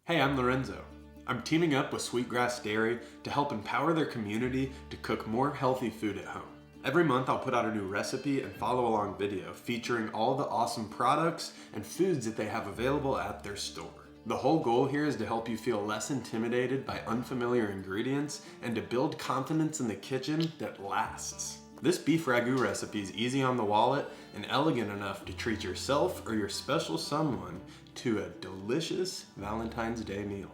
Hey, I'm Lorenzo. I'm teaming up with SweetGrass Dairy to help empower their community to cook more healthy food at home. Every month I'll put out a new recipe and follow along video featuring all the awesome products and foods that they have available at their store. The whole goal here is to help you feel less intimidated by unfamiliar ingredients and to build confidence in the kitchen that lasts. This beef ragu recipe is easy on the wallet and elegant enough to treat yourself or your special someone to a delicious Valentine's Day meal.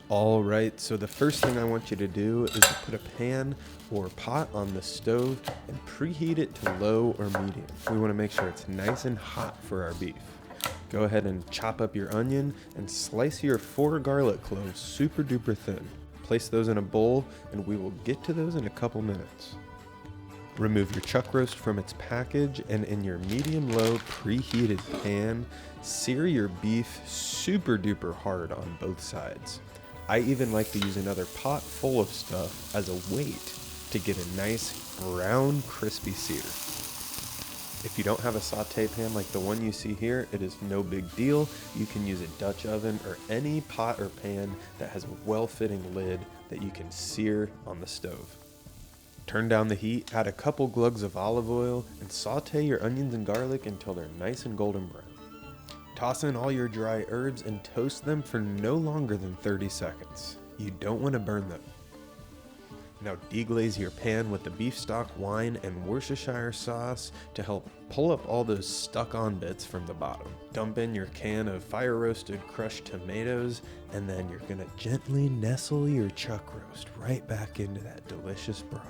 All right, so the first thing I want you to do is to put a pan or pot on the stove and preheat it to low or medium. We want to make sure it's nice and hot for our beef. Go ahead and chop up your onion and slice your 4 garlic cloves super duper thin. Place those in a bowl and we will get to those in a couple minutes. Remove your chuck roast from its package and in your medium-low preheated pan, sear your beef super duper hard on both sides. I even like to use another pot full of stuff as a weight to get a nice brown crispy sear. If you don't have a saute pan like the one you see here, it is no big deal. You can use a Dutch oven or any pot or pan that has a well-fitting lid that you can sear on the stove. Turn down the heat, add a couple glugs of olive oil, and saute your onions and garlic until they're nice and golden brown. Toss in all your dry herbs and toast them for no longer than 30 seconds. You don't want to burn them. Now deglaze your pan with the beef stock, wine, and Worcestershire sauce to help pull up all those stuck-on bits from the bottom. Dump in your can of fire-roasted crushed tomatoes, and then you're gonna gently nestle your chuck roast right back into that delicious broth.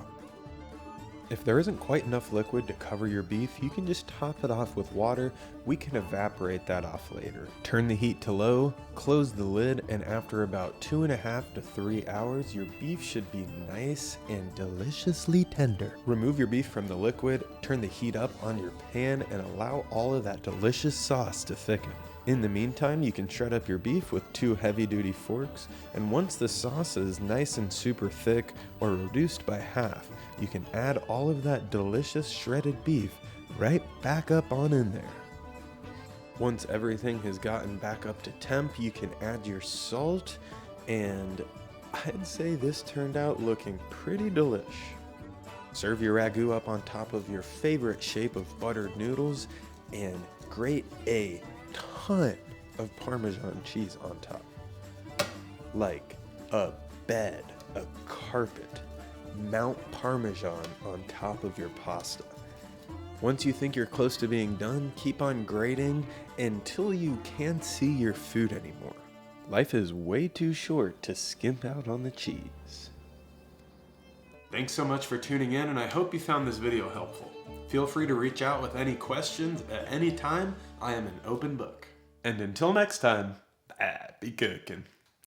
If there isn't quite enough liquid to cover your beef, you can just top it off with water. We can evaporate that off later. Turn the heat to low, close the lid, and after about 2.5 to 3 hours, your beef should be nice and deliciously tender. Remove your beef from the liquid, turn the heat up on your pan, and allow all of that delicious sauce to thicken. In the meantime, you can shred up your beef with 2 heavy-duty forks, and once the sauce is nice and super thick or reduced by half, you can add all of that delicious shredded beef right back up on in there. Once everything has gotten back up to temp, you can add your salt, and I'd say this turned out looking pretty delish. Serve your ragu up on top of your favorite shape of buttered noodles, and grate a ton of Parmesan cheese on top. Like a bed, a carpet. Mount Parmesan on top of your pasta. Once you think you're close to being done, keep on grating until you can't see your food anymore. Life is way too short to skimp out on the cheese. Thanks so much for tuning in, and I hope you found this video helpful. Feel free to reach out with any questions at any time. I am an open book. And until next time, happy cooking.